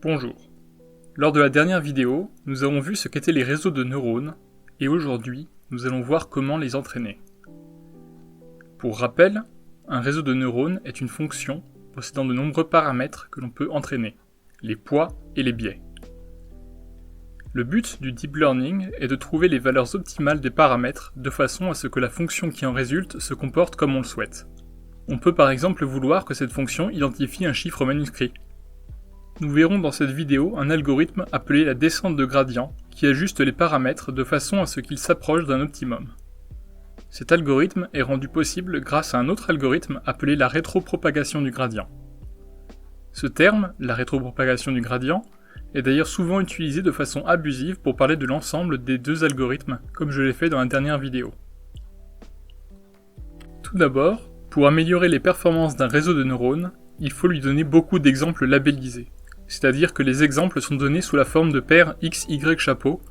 Bonjour. Lors de la dernière vidéo, nous avons vu ce qu'étaient les réseaux de neurones, et aujourd'hui, nous allons voir comment les entraîner. Pour rappel, un réseau de neurones est une fonction possédant de nombreux paramètres que l'on peut entraîner, les poids et les biais. Le but du deep learning est de trouver les valeurs optimales des paramètres de façon à ce que la fonction qui en résulte se comporte comme on le souhaite. On peut par exemple vouloir que cette fonction identifie un chiffre manuscrit. Nous verrons dans cette vidéo un algorithme appelé la descente de gradient qui ajuste les paramètres de façon à ce qu'ils s'approchent d'un optimum. Cet algorithme est rendu possible grâce à un autre algorithme appelé la rétropropagation du gradient. Ce terme, la rétropropagation du gradient, est d'ailleurs souvent utilisé de façon abusive pour parler de l'ensemble des deux algorithmes, comme je l'ai fait dans la dernière vidéo. Tout d'abord, pour améliorer les performances d'un réseau de neurones, il faut lui donner beaucoup d'exemples labellisés, c'est-à-dire que les exemples sont donnés sous la forme de paires x, y chapeau,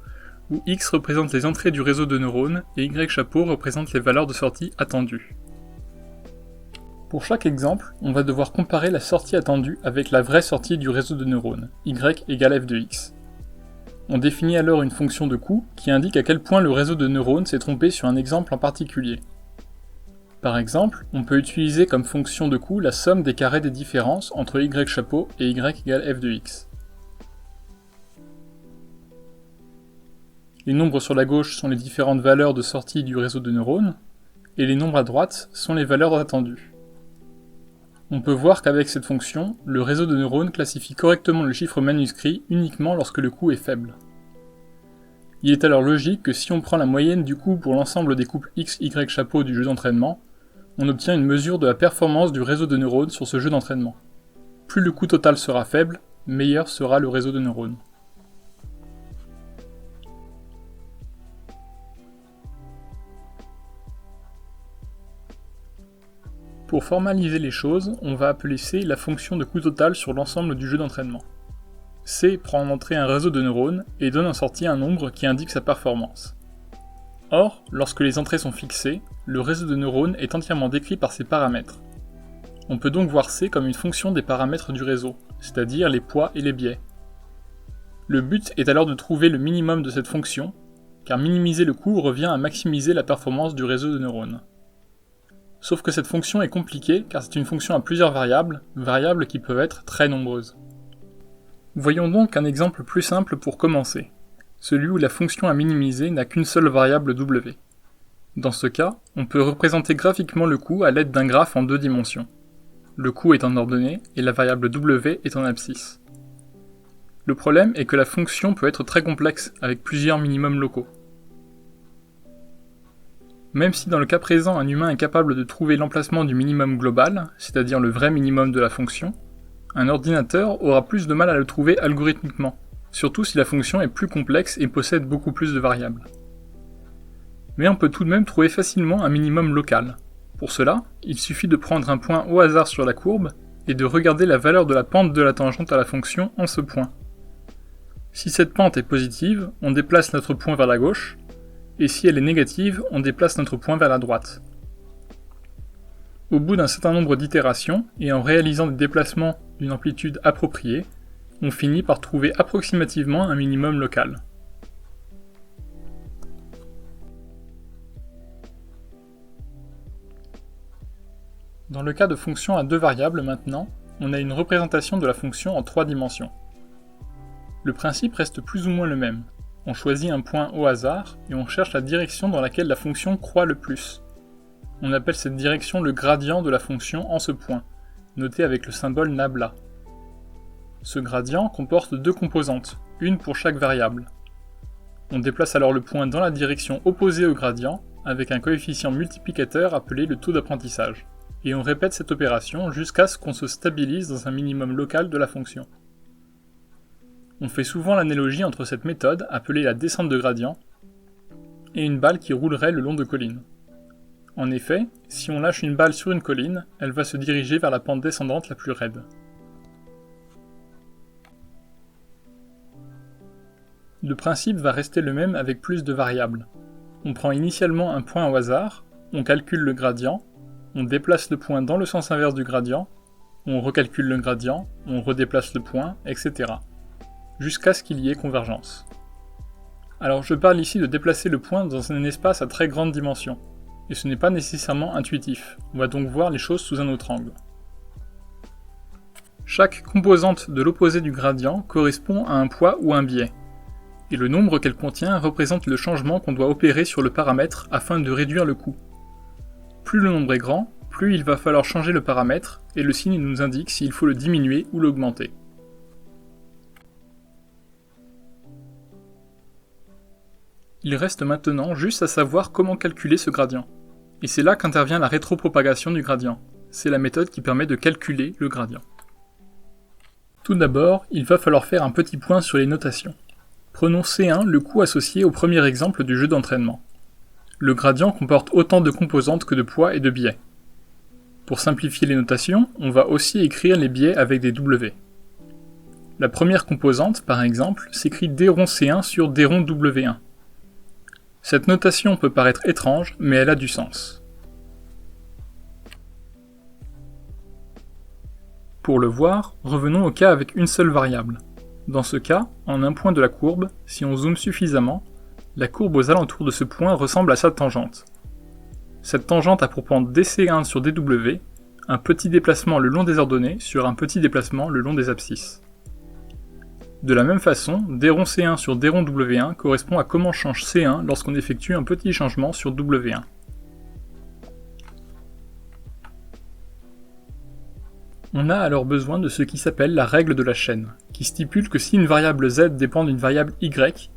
où x représente les entrées du réseau de neurones et y chapeau représente les valeurs de sortie attendues. Pour chaque exemple, on va devoir comparer la sortie attendue avec la vraie sortie du réseau de neurones, y égale f de x. On définit alors une fonction de coût qui indique à quel point le réseau de neurones s'est trompé sur un exemple en particulier. Par exemple, on peut utiliser comme fonction de coût la somme des carrés des différences entre y chapeau et y égale f de x. Les nombres sur la gauche sont les différentes valeurs de sortie du réseau de neurones, et les nombres à droite sont les valeurs attendues. On peut voir qu'avec cette fonction, le réseau de neurones classifie correctement le chiffre manuscrit uniquement lorsque le coût est faible. Il est alors logique que si on prend la moyenne du coût pour l'ensemble des couples x, y chapeau du jeu d'entraînement, on obtient une mesure de la performance du réseau de neurones sur ce jeu d'entraînement. Plus le coût total sera faible, meilleur sera le réseau de neurones. Pour formaliser les choses, on va appeler C la fonction de coût total sur l'ensemble du jeu d'entraînement. C prend en entrée un réseau de neurones et donne en sortie un nombre qui indique sa performance. Or, lorsque les entrées sont fixées, le réseau de neurones est entièrement décrit par ses paramètres. On peut donc voir C comme une fonction des paramètres du réseau, c'est-à-dire les poids et les biais. Le but est alors de trouver le minimum de cette fonction, car minimiser le coût revient à maximiser la performance du réseau de neurones. Sauf que cette fonction est compliquée car c'est une fonction à plusieurs variables qui peuvent être très nombreuses. Voyons donc un exemple plus simple pour commencer, celui où la fonction à minimiser n'a qu'une seule variable w. Dans ce cas, on peut représenter graphiquement le coût à l'aide d'un graphe en deux dimensions. Le coût est en ordonnée et la variable w est en abscisse. Le problème est que la fonction peut être très complexe avec plusieurs minimums locaux. Même si dans le cas présent un humain est capable de trouver l'emplacement du minimum global, c'est-à-dire le vrai minimum de la fonction, un ordinateur aura plus de mal à le trouver algorithmiquement, surtout si la fonction est plus complexe et possède beaucoup plus de variables. Mais on peut tout de même trouver facilement un minimum local. Pour cela, il suffit de prendre un point au hasard sur la courbe et de regarder la valeur de la pente de la tangente à la fonction en ce point. Si cette pente est positive, on déplace notre point vers la gauche, et si elle est négative, on déplace notre point vers la droite. Au bout d'un certain nombre d'itérations, et en réalisant des déplacements d'une amplitude appropriée, on finit par trouver approximativement un minimum local. Dans le cas de fonctions à deux variables maintenant, on a une représentation de la fonction en trois dimensions. Le principe reste plus ou moins le même. On choisit un point au hasard et on cherche la direction dans laquelle la fonction croît le plus. On appelle cette direction le gradient de la fonction en ce point, noté avec le symbole nabla. Ce gradient comporte deux composantes, une pour chaque variable. On déplace alors le point dans la direction opposée au gradient, avec un coefficient multiplicateur appelé le taux d'apprentissage, et on répète cette opération jusqu'à ce qu'on se stabilise dans un minimum local de la fonction. On fait souvent l'analogie entre cette méthode, appelée la descente de gradient, et une balle qui roulerait le long de collines. En effet, si on lâche une balle sur une colline, elle va se diriger vers la pente descendante la plus raide. Le principe va rester le même avec plus de variables. On prend initialement un point au hasard, on calcule le gradient, on déplace le point dans le sens inverse du gradient, on recalcule le gradient, on redéplace le point, etc. jusqu'à ce qu'il y ait convergence. Alors je parle ici de déplacer le point dans un espace à très grande dimension, et ce n'est pas nécessairement intuitif, on va donc voir les choses sous un autre angle. Chaque composante de l'opposé du gradient correspond à un poids ou un biais, et le nombre qu'elle contient représente le changement qu'on doit opérer sur le paramètre afin de réduire le coût. Plus le nombre est grand, plus il va falloir changer le paramètre, et le signe nous indique s'il faut le diminuer ou l'augmenter. Il reste maintenant juste à savoir comment calculer ce gradient. Et c'est là qu'intervient la rétropropagation du gradient. C'est la méthode qui permet de calculer le gradient. Tout d'abord, il va falloir faire un petit point sur les notations. Prenons C1, le coût associé au premier exemple du jeu d'entraînement. Le gradient comporte autant de composantes que de poids et de biais. Pour simplifier les notations, on va aussi écrire les biais avec des W. La première composante, par exemple, s'écrit d rond C1 sur d rond W1. Cette notation peut paraître étrange, mais elle a du sens. Pour le voir, revenons au cas avec une seule variable. Dans ce cas, en un point de la courbe, si on zoome suffisamment, la courbe aux alentours de ce point ressemble à sa tangente. Cette tangente a pour pente dc1 sur dw, un petit déplacement le long des ordonnées sur un petit déplacement le long des abscisses. De la même façon, d rond C1 sur d rond W1 correspond à comment change C1 lorsqu'on effectue un petit changement sur W1. On a alors besoin de ce qui s'appelle la règle de la chaîne, qui stipule que si une variable z dépend d'une variable y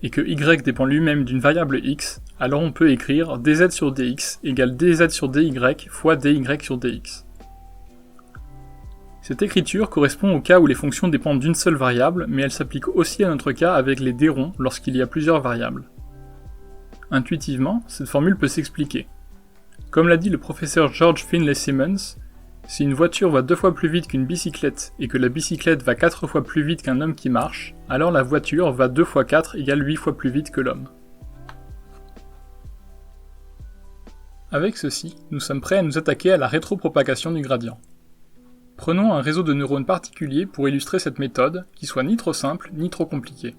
et que y dépend lui-même d'une variable x, alors on peut écrire dz sur dx égale dz sur dy fois dy sur dx. Cette écriture correspond au cas où les fonctions dépendent d'une seule variable, mais elle s'applique aussi à notre cas avec les d-ronds lorsqu'il y a plusieurs variables. Intuitivement, cette formule peut s'expliquer. Comme l'a dit le professeur George Finlay Simmons, si une voiture va 2 fois plus vite qu'une bicyclette et que la bicyclette va 4 fois plus vite qu'un homme qui marche, alors la voiture va 2 fois 4 égale 8 fois plus vite que l'homme. Avec ceci, nous sommes prêts à nous attaquer à la rétropropagation du gradient. Prenons un réseau de neurones particulier pour illustrer cette méthode, qui soit ni trop simple ni trop compliquée.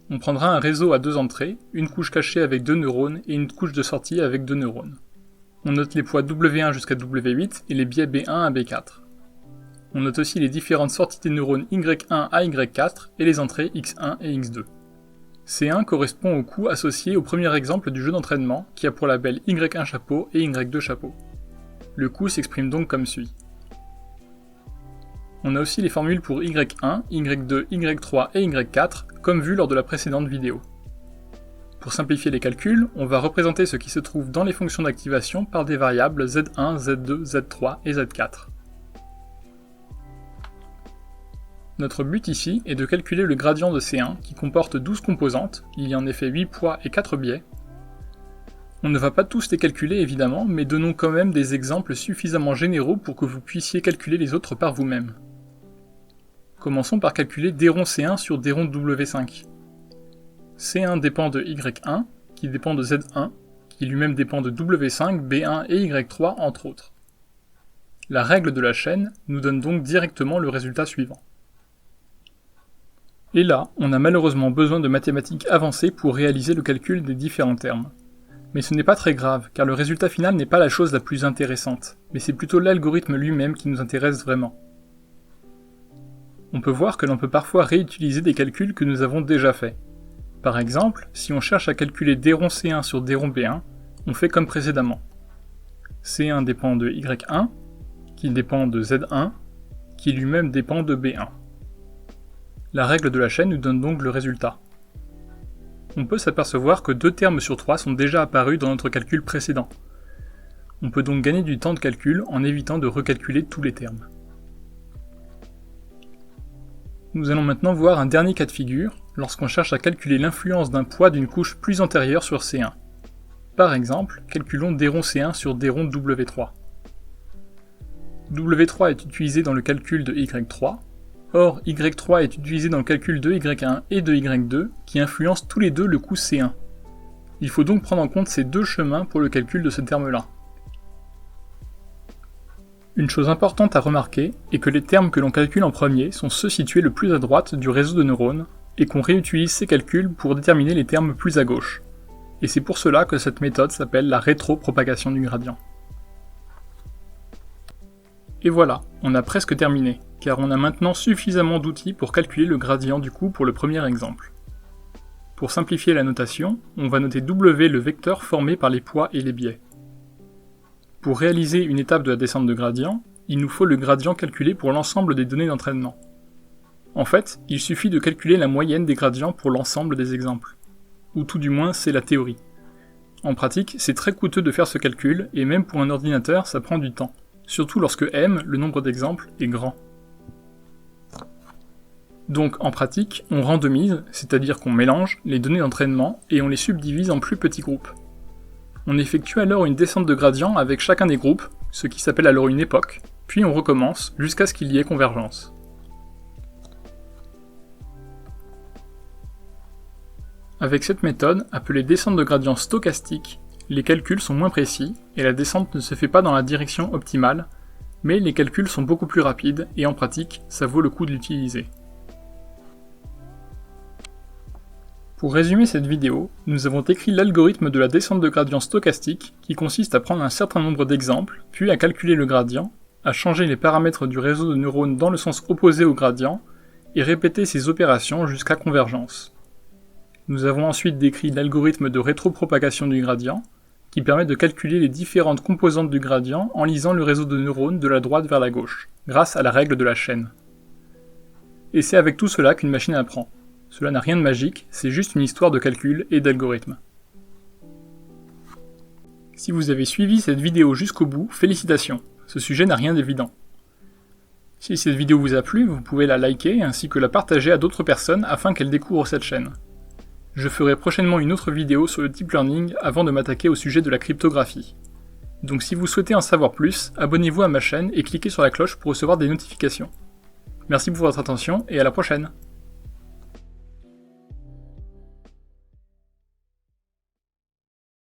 On prendra un réseau à 2 entrées, une couche cachée avec 2 neurones et une couche de sortie avec 2 neurones. On note les poids W1 jusqu'à W8 et les biais B1 à B4. On note aussi les différentes sorties des neurones Y1 à Y4 et les entrées X1 et X2. C1 correspond au coût associé au premier exemple du jeu d'entraînement, qui a pour label Y1 chapeau et Y2 chapeau. Le coût s'exprime donc comme suit. On a aussi les formules pour Y1, Y2, Y3 et Y4, comme vu lors de la précédente vidéo. Pour simplifier les calculs, on va représenter ce qui se trouve dans les fonctions d'activation par des variables Z1, Z2, Z3 et Z4. Notre but ici est de calculer le gradient de C1 qui comporte 12 composantes, il y a en effet 8 poids et 4 biais. On ne va pas tous les calculer évidemment, mais donnons quand même des exemples suffisamment généraux pour que vous puissiez calculer les autres par vous-même. Commençons par calculer d rond C1 sur d rond W5. C1 dépend de Y1, qui dépend de Z1, qui lui-même dépend de W5, B1 et Y3 entre autres. La règle de la chaîne nous donne donc directement le résultat suivant. Et là, on a malheureusement besoin de mathématiques avancées pour réaliser le calcul des différents termes. Mais ce n'est pas très grave, car le résultat final n'est pas la chose la plus intéressante, mais c'est plutôt l'algorithme lui-même qui nous intéresse vraiment. On peut voir que l'on peut parfois réutiliser des calculs que nous avons déjà faits. Par exemple, si on cherche à calculer d rond C1 sur d rond B1, on fait comme précédemment. C1 dépend de Y1, qui dépend de Z1, qui lui-même dépend de B1. La règle de la chaîne nous donne donc le résultat. On peut s'apercevoir que 2 termes sur 3 sont déjà apparus dans notre calcul précédent. On peut donc gagner du temps de calcul en évitant de recalculer tous les termes. Nous allons maintenant voir un dernier cas de figure, lorsqu'on cherche à calculer l'influence d'un poids d'une couche plus antérieure sur C1. Par exemple, calculons d rond C1 sur d rond W3. W3 est utilisé dans le calcul de Y3, or Y3 est utilisé dans le calcul de Y1 et de Y2, qui influencent tous les deux le coût C1. Il faut donc prendre en compte ces deux chemins pour le calcul de ce terme-là. Une chose importante à remarquer est que les termes que l'on calcule en premier sont ceux situés le plus à droite du réseau de neurones, et qu'on réutilise ces calculs pour déterminer les termes plus à gauche. Et c'est pour cela que cette méthode s'appelle la rétropropagation du gradient. Et voilà, on a presque terminé, car on a maintenant suffisamment d'outils pour calculer le gradient du coup pour le premier exemple. Pour simplifier la notation, on va noter W le vecteur formé par les poids et les biais. Pour réaliser une étape de la descente de gradient, il nous faut le gradient calculé pour l'ensemble des données d'entraînement. En fait, il suffit de calculer la moyenne des gradients pour l'ensemble des exemples. Ou tout du moins, c'est la théorie. En pratique, c'est très coûteux de faire ce calcul, et même pour un ordinateur, ça prend du temps. Surtout lorsque m, le nombre d'exemples, est grand. Donc en pratique, on randomise, c'est-à-dire qu'on mélange les données d'entraînement et on les subdivise en plus petits groupes. On effectue alors une descente de gradient avec chacun des groupes, ce qui s'appelle alors une époque, puis on recommence jusqu'à ce qu'il y ait convergence. Avec cette méthode, appelée descente de gradient stochastique, les calculs sont moins précis et la descente ne se fait pas dans la direction optimale, mais les calculs sont beaucoup plus rapides et en pratique, ça vaut le coup de l'utiliser. Pour résumer cette vidéo, nous avons décrit l'algorithme de la descente de gradient stochastique qui consiste à prendre un certain nombre d'exemples, puis à calculer le gradient, à changer les paramètres du réseau de neurones dans le sens opposé au gradient, et répéter ces opérations jusqu'à convergence. Nous avons ensuite décrit l'algorithme de rétropropagation du gradient, qui permet de calculer les différentes composantes du gradient en lisant le réseau de neurones de la droite vers la gauche, grâce à la règle de la chaîne. Et c'est avec tout cela qu'une machine apprend. Cela n'a rien de magique, c'est juste une histoire de calcul et d'algorithme. Si vous avez suivi cette vidéo jusqu'au bout, félicitations, ce sujet n'a rien d'évident. Si cette vidéo vous a plu, vous pouvez la liker ainsi que la partager à d'autres personnes afin qu'elles découvrent cette chaîne. Je ferai prochainement une autre vidéo sur le deep learning avant de m'attaquer au sujet de la cryptographie. Donc si vous souhaitez en savoir plus, abonnez-vous à ma chaîne et cliquez sur la cloche pour recevoir des notifications. Merci pour votre attention et à la prochaine.